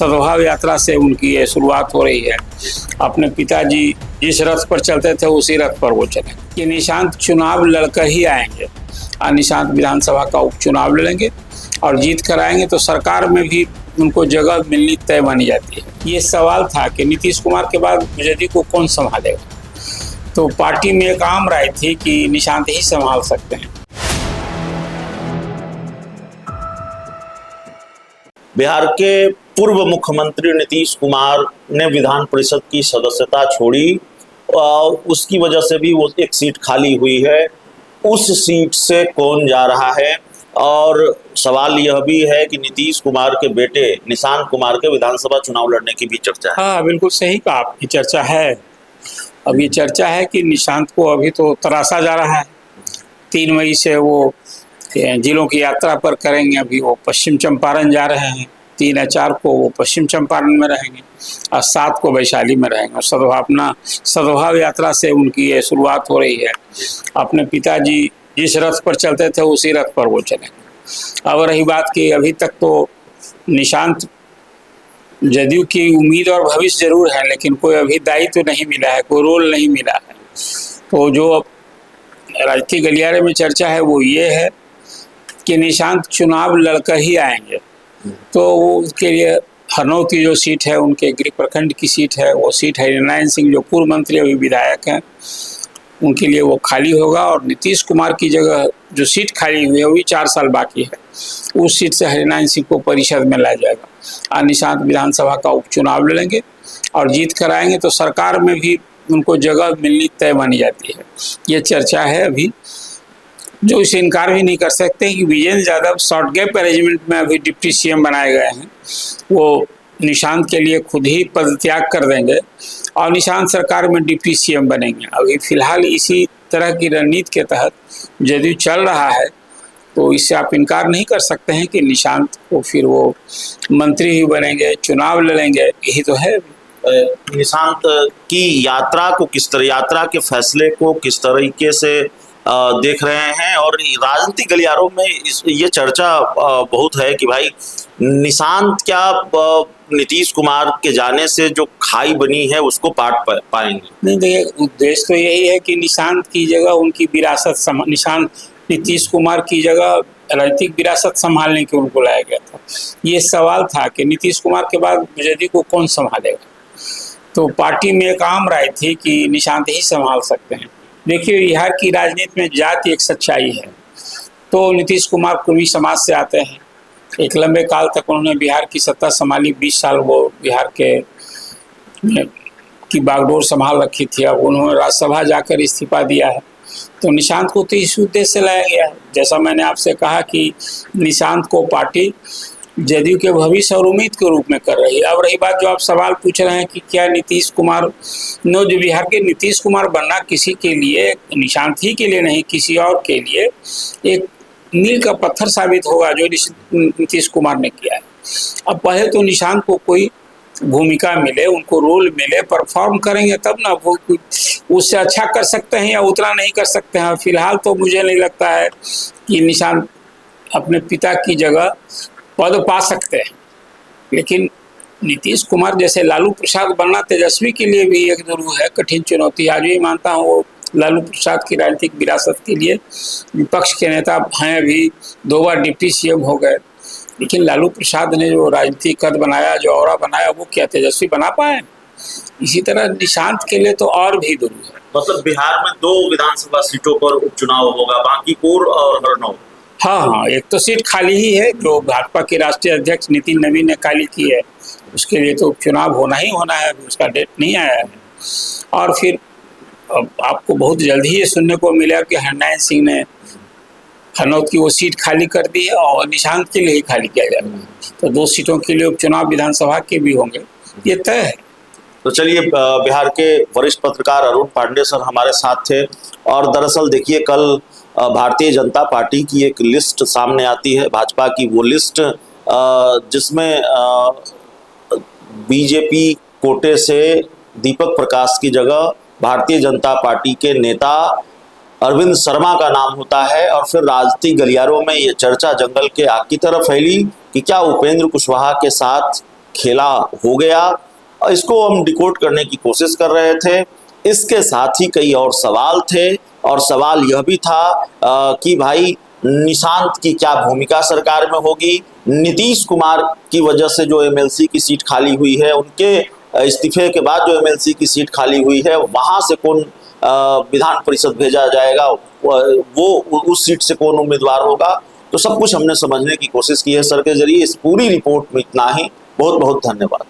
सद्भाव यात्रा से उनकी ये शुरुआत हो रही है। अपने पिताजी जिस रथ पर चलते थे उसी रथ पर वो चले। कि निशांत चुनाव लड़कर ही आएंगे और निशांत विधानसभा का उपचुनाव लड़ेंगे और जीत कर आएंगे तो सरकार में भी उनको जगह मिलनी तय मानी जाती है। ये सवाल था कि नीतीश कुमार के बाद जदयू को कौन संभालेगा, तो पार्टी में एक आम राय थी कि निशांत ही संभाल सकते हैं। बिहार के पूर्व मुख्यमंत्री नीतीश कुमार ने विधान परिषद की सदस्यता छोड़ी, उसकी वजह से भी वो एक सीट खाली हुई है। उस सीट से कौन जा रहा है, और सवाल यह भी है कि नीतीश कुमार के बेटे निशांत कुमार के विधानसभा चुनाव लड़ने की भी चर्चा है। हाँ, बिल्कुल सही कहा आपकी, चर्चा है। अब ये चर्चा है कि निशांत को अभी तो तराशा जा रहा है। 3 मई से वो जिलों की यात्रा पर करेंगे। अभी वो पश्चिम चंपारण जा रहे हैं, 3 या 4 को वो पश्चिम चंपारण में रहेंगे और 7 को वैशाली में रहेंगे। और सद्भाव यात्रा से उनकी ये शुरुआत हो रही है। अपने पिताजी जिस रथ पर चलते थे उसी रथ पर वो चलेंगे। अब रही बात कि अभी तक तो निशांत जदयू की उम्मीद और भविष्य जरूर है, लेकिन कोई अभी दायित्व नहीं मिला है, कोई रोल नहीं मिला है। तो जो राजनीतिक गलियारे में चर्चा है वो ये है कि निशांत चुनाव लड़कर ही आएंगे। तो वो उसके लिए हरनौत की जो सीट है, उनके गृह प्रखंड की सीट है, वो सीट है नारायण सिंह जो पूर्व मंत्री अभी विधायक हैं, उनके लिए वो खाली होगा। और नीतीश कुमार की जगह जो सीट खाली हुई है वो भी 4 साल बाकी है, उस सीट से हरिनारायण सिंह को परिषद में लाया जाएगा और निशांत विधानसभा का उपचुनाव लड़ेंगे और जीत कर आएंगे तो सरकार में भी उनको जगह मिलनी तय मानी जाती है। ये चर्चा है अभी, जो इसे इनकार भी नहीं कर सकते कि Vijendra Yadav short gap arrangement में अभी डिप्टी सीएम बनाए गए हैं, वो निशांत के लिए खुद ही पद त्याग कर देंगे और निशांत सरकार में डिप्टी सीएम बनेंगे। अभी फिलहाल इसी तरह की रणनीति के तहत जदयू चल रहा है, तो इससे आप इनकार नहीं कर सकते हैं कि निशांत को फिर वो मंत्री ही बनेंगे, चुनाव लड़ेंगे, यही तो है। निशांत की यात्रा के फैसले को किस तरीके से देख रहे हैं, और राजनीतिक गलियारों में ये चर्चा बहुत है कि भाई निशांत क्या नीतीश कुमार के जाने से जो खाई बनी है उसको पाट पाएंगे? नहीं, देखिए, उद्देश्य तो यही है कि निशांत की जगह उनकी विरासत निशांत नीतीश कुमार की जगह राजनीतिक विरासत संभालने के उनको लाया गया था। ये सवाल था कि नीतीश कुमार के बाद जदयू को कौन संभालेगा, तो पार्टी में एक आम राय थी कि निशांत ही संभाल सकते हैं। देखिए, बिहार की राजनीति में जाति एक सच्चाई है। तो नीतीश कुमार कुर्मी समाज से आते हैं, एक लंबे काल तक उन्होंने बिहार की सत्ता संभाली, 20 साल वो बिहार की बागडोर संभाल रखी थी। अब उन्होंने राज्यसभा जाकर इस्तीफा दिया है, तो निशांत को तो इस उद्देश्य से लाया गया है। जैसा मैंने आपसे कहा कि निशांत को पार्टी जदयू के भविष्य और उम्मीद के रूप में कर रही है। अब रही बात जो आप सवाल पूछ रहे हैं कि क्या नीतीश कुमार जो बिहार के नीतीश कुमार बनना किसी के लिए, निशांत ही के लिए नहीं, किसी और के लिए एक मील का पत्थर साबित होगा जो नीतीश कुमार ने किया है। अब पहले तो निशांत को कोई भूमिका मिले, उनको रोल मिले, परफॉर्म करेंगे तब ना वो उससे अच्छा कर सकते हैं या उतना नहीं कर सकते हैं। फिलहाल तो मुझे नहीं लगता है कि निशांत अपने पिता की जगह पद पा सकते हैं, लेकिन नीतीश कुमार जैसे लालू प्रसाद बनना तेजस्वी के लिए भी एक जरूर है कठिन चुनौती। आज भी मानता हूँ वो लालू प्रसाद की राजनीतिक विरासत के लिए विपक्ष के नेता हैं, अभी 2 बार डिप्टी सीएम हो गए, लेकिन लालू प्रसाद ने जो राजनीतिक कद बनाया, जो औरा बनाया, वो क्या तेजस्वी बना पाए? इसी तरह निशांत के लिए तो और भी जरूर है। मतलब बिहार में 2 विधानसभा सीटों पर उपचुनाव होगा, बांकीपुर और हरनौत। हाँ, एक तो सीट खाली ही है जो भाजपा के राष्ट्रीय अध्यक्ष नितिन नवीन ने खाली की है, उसके लिए तो उपचुनाव होना ही होना है, उसका डेट नहीं आया है। और फिर आपको बहुत जल्द ही ये सुनने को मिला कि हरिनारायण सिंह ने हरनौत की वो सीट खाली कर दी है और निशांत के लिए ही खाली किया जाएगा, तो 2 सीटों के लिए उपचुनाव विधानसभा के भी होंगे, ये तय है। तो चलिए, बिहार के वरिष्ठ पत्रकार अरुण पांडे सर हमारे साथ थे। और दरअसल देखिए, कल भारतीय जनता पार्टी की एक लिस्ट सामने आती है, भाजपा की वो लिस्ट जिसमें बीजेपी कोटे से दीपक प्रकाश की जगह भारतीय जनता पार्टी के नेता अरविंद शर्मा का नाम होता है। और फिर राजनीतिक गलियारों में ये चर्चा जंगल के आग की तरह फैली कि क्या उपेंद्र कुशवाहा के साथ खेला हो गया। इसको हम डिकोड करने की कोशिश कर रहे थे। इसके साथ ही कई और सवाल थे, और सवाल यह भी था कि भाई निशांत की क्या भूमिका सरकार में होगी। नीतीश कुमार की वजह से जो एमएलसी की सीट खाली हुई है, उनके इस्तीफे के बाद जो एमएलसी की सीट खाली हुई है, वहां से कौन विधान परिषद भेजा जाएगा, वो उस सीट से कौन उम्मीदवार होगा, तो सब कुछ हमने समझने की कोशिश की है सर के जरिए। इस पूरी रिपोर्ट में इतना ही। बहुत बहुत धन्यवाद।